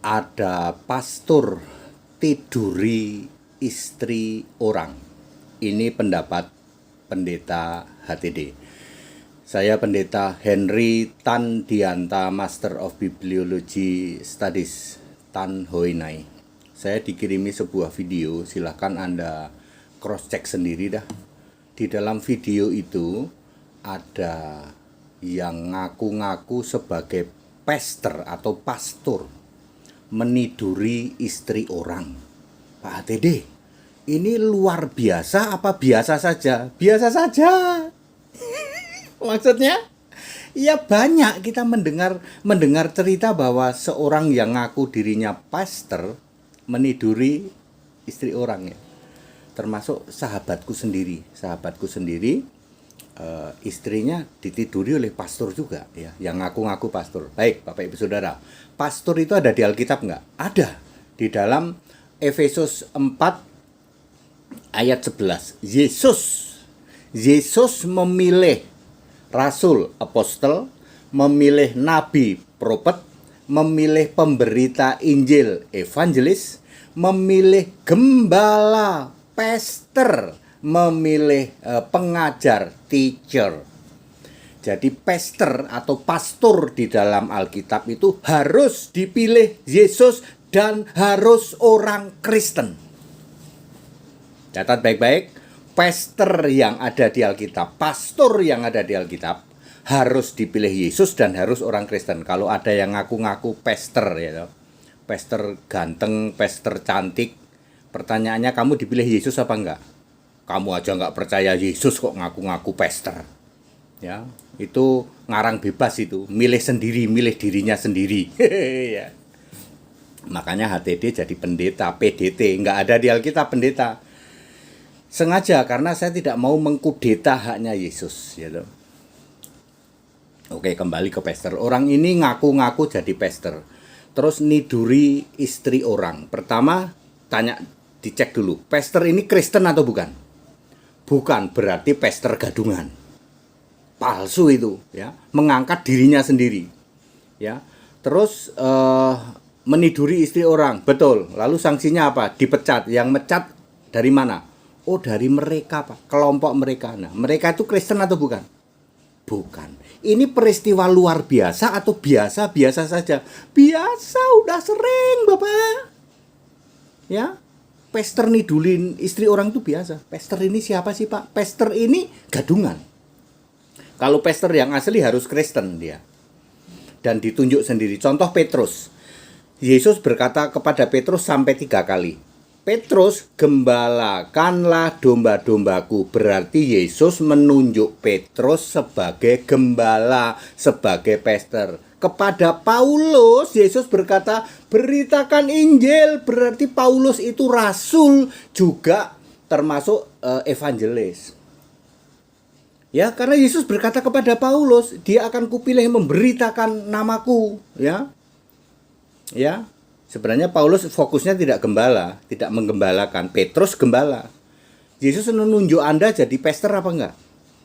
Ada pastor tiduri istri orang. Ini pendapat pendeta HTD. Saya pendeta Henry Tan Dianta, Master of Bibliology Studies, Tan Hoi Nai. Saya dikirimi sebuah video, silahkan Anda cross check sendiri dah. Di dalam video itu ada yang ngaku-ngaku sebagai pastor atau pastor meniduri istri orang. Pak HTD, ini luar biasa apa biasa saja? Biasa saja. Maksudnya, ya banyak kita mendengar cerita bahwa seorang yang ngaku dirinya pastor meniduri istri orang ya. Termasuk sahabatku sendiri, istrinya ditiduri oleh pastor juga ya, yang ngaku-ngaku pastor. Baik, Bapak Ibu Saudara, pastor itu ada di Alkitab nggak? Ada, di dalam Efesus 4 ayat 11. Yesus memilih rasul, apostel, memilih nabi, prophet, memilih pemberita Injil, evangelis, memilih gembala, pastor, memilih pengajar, teacher. Jadi pastor atau pastor di dalam Alkitab itu harus dipilih Yesus dan harus orang Kristen. Catat baik-baik, pastor yang ada di Alkitab, pastor yang ada di Alkitab harus dipilih Yesus dan harus orang Kristen. Kalau ada yang ngaku-ngaku pastor ya, pastor ganteng, pastor cantik, pertanyaannya kamu dipilih Yesus apa enggak? Kamu aja nggak percaya Yesus kok ngaku-ngaku pastor. Ya, itu ngarang bebas itu, milih sendiri, milih dirinya sendiri. Ya. Makanya HTD jadi pendeta, PDT, nggak ada di Alkitab pendeta. Sengaja karena saya tidak mau mengkudeta haknya Yesus, gitu. Oke, kembali ke pastor. Orang ini ngaku-ngaku jadi pastor. Terus niduri istri orang. Pertama, dicek dulu, pastor ini Kristen atau bukan? Bukan, berarti pastor gadungan. Palsu itu, ya. Mengangkat dirinya sendiri. Ya. Terus meniduri istri orang, betul. Lalu sanksinya apa? Dipecat. Yang mecat dari mana? Oh, dari mereka, Pak. Kelompok mereka. Nah, mereka itu Kristen atau bukan? Bukan. Ini peristiwa luar biasa atau biasa-biasa saja? Biasa, udah sering, Bapak. Ya. Pastor nidulin istri orang itu biasa. Pastor ini siapa sih, Pak? Pastor ini gadungan. Kalau pastor yang asli harus Kristen dia. Dan ditunjuk sendiri. Contoh Petrus. Yesus berkata kepada Petrus sampai 3 kali. Petrus, gembalakanlah domba-dombaku. Berarti Yesus menunjuk Petrus sebagai gembala, sebagai pastor. Kepada Paulus, Yesus berkata, beritakan Injil. Berarti Paulus itu rasul juga termasuk evangelis. Ya, karena Yesus berkata kepada Paulus, dia akan kupilih memberitakan namaku. Ya, ya. Sebenarnya Paulus fokusnya tidak gembala, tidak menggembalakan. Petrus gembala. Yesus menunjuk Anda jadi pastor apa enggak?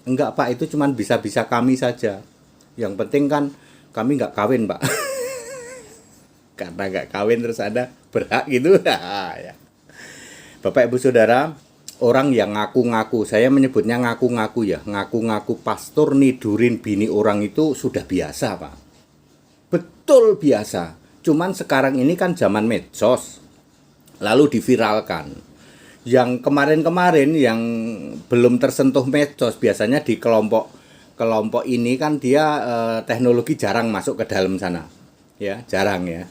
Enggak, Pak, itu cuma bisa-bisa kami saja. Yang penting kan kami nggak kawin, Pak. Karena nggak kawin terus Anda berhak gitu. Ya. Bapak Ibu Saudara, orang yang ngaku-ngaku, saya menyebutnya ngaku-ngaku ya, ngaku-ngaku pastor nidurin bini orang itu sudah biasa, Pak. Betul biasa. Cuman sekarang ini kan zaman medsos, lalu diviralkan. Yang kemarin-kemarin yang belum tersentuh medsos, biasanya di kelompok ini kan dia teknologi jarang masuk ke dalam sana. Ya, jarang ya.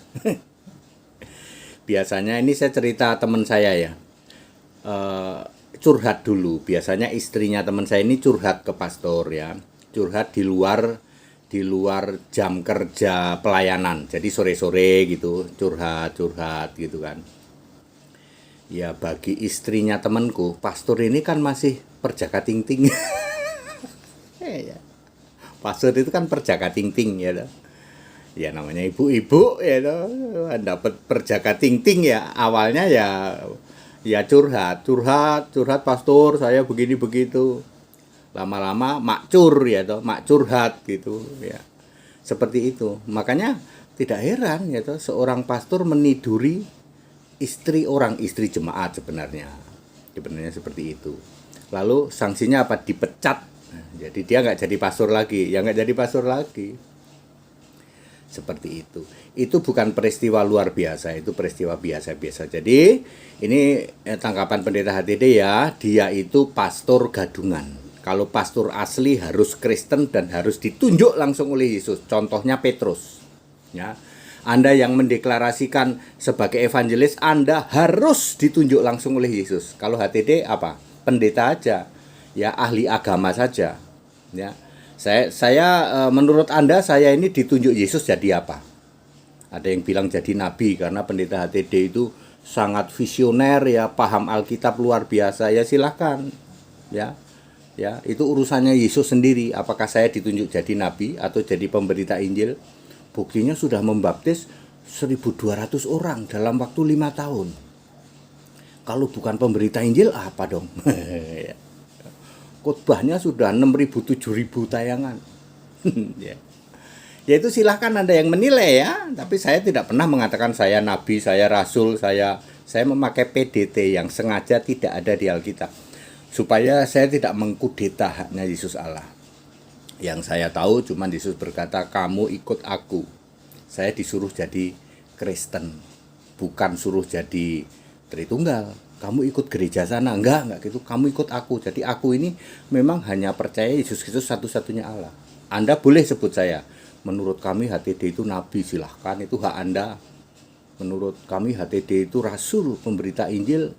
Biasanya ini saya cerita teman saya ya. Curhat dulu. Biasanya istrinya teman saya ini curhat ke pastor ya. Curhat di luar jam kerja pelayanan. Jadi sore-sore gitu, curhat gitu kan. Ya, bagi istrinya temanku, pastor ini kan masih perjaka ting-ting. Ya. Pastor itu kan perjaka ting-ting ya. Ya namanya ibu-ibu ya, dapat perjaka ting-ting ya. Awalnya ya curhat pastor, saya begini begitu. Lama-lama mak curhat gitu ya. Seperti itu. Makanya tidak heran ya toh, seorang pastor meniduri istri orang, istri jemaat sebenarnya. Sebenarnya seperti itu. Lalu sanksinya apa? Dipecat. Nah, jadi dia nggak jadi pastor lagi, ya nggak jadi pastor lagi. Seperti itu. Itu bukan peristiwa luar biasa, itu peristiwa biasa-biasa. Jadi ini tanggapan pendeta HTD ya, dia itu pastor gadungan. Kalau pastor asli harus Kristen dan harus ditunjuk langsung oleh Yesus. Contohnya Petrus. Ya. Anda yang mendeklarasikan sebagai evangelis, Anda harus ditunjuk langsung oleh Yesus. Kalau HTD apa? Pendeta aja. Ya, ahli agama saja. Ya. Saya menurut Anda saya ini ditunjuk Yesus jadi apa? Ada yang bilang jadi nabi karena pendeta HTD itu sangat visioner ya, paham Alkitab luar biasa. Ya silahkan. Ya. Ya, itu urusannya Yesus sendiri. Apakah saya ditunjuk jadi nabi atau jadi pemberita Injil? Buktinya sudah membaptis 1.200 orang dalam waktu 5 tahun. Kalau bukan pemberita Injil apa dong? Khotbahnya sudah 6.000 7.000 tayangan. Ya. Ya itu silahkan Anda yang menilai ya. Tapi saya tidak pernah mengatakan saya nabi, saya rasul, saya memakai PDT yang sengaja tidak ada di Alkitab. Supaya saya tidak mengkudeta haknya Yesus Allah. Yang saya tahu cuma Yesus berkata, kamu ikut aku. Saya disuruh jadi Kristen, bukan suruh jadi Tritunggal. Kamu ikut gereja sana, enggak gitu. Kamu ikut aku. Jadi aku ini memang hanya percaya Yesus Kristus satu-satunya Allah. Anda boleh sebut saya. Menurut kami HTD itu nabi, silahkan, itu hak Anda. Menurut kami HTD itu rasul, pemberita Injil,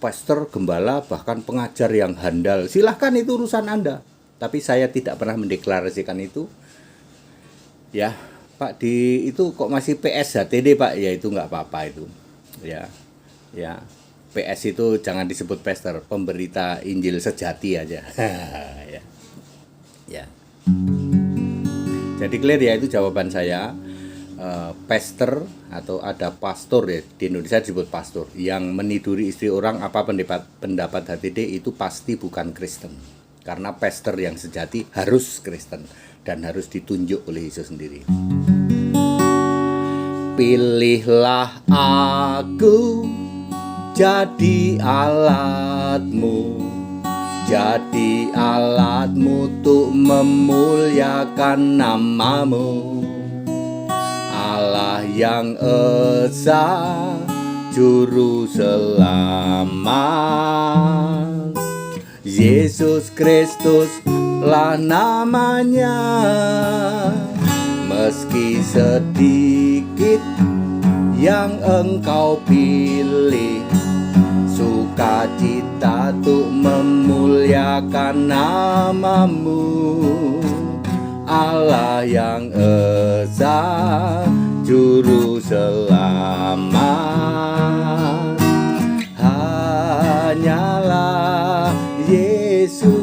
pastor, gembala, bahkan pengajar yang handal. Silahkan, itu urusan Anda. Tapi saya tidak pernah mendeklarasikan itu. Ya, Pak, di itu kok masih PS HTD, Pak? Ya itu nggak apa-apa itu. Ya. PS itu jangan disebut pastor, pemberita Injil sejati aja. Ya. Jadi clear ya, itu jawaban saya. Pastor atau ada pastor ya, di Indonesia disebut pastor yang meniduri istri orang, apa pendapat HTD itu pasti bukan Kristen. Karena pastor yang sejati harus Kristen dan harus ditunjuk oleh Yesus sendiri. Pilihlah aku jadi alatmu, jadi alatmu untuk memuliakan namamu. Allah yang esa, juru selamat, Yesus Kristus lah namanya. Meski sedikit yang engkau pilih, sukacita untuk memuliakan namamu. Allah yang esa, juru selamat, hanyalah Yesus.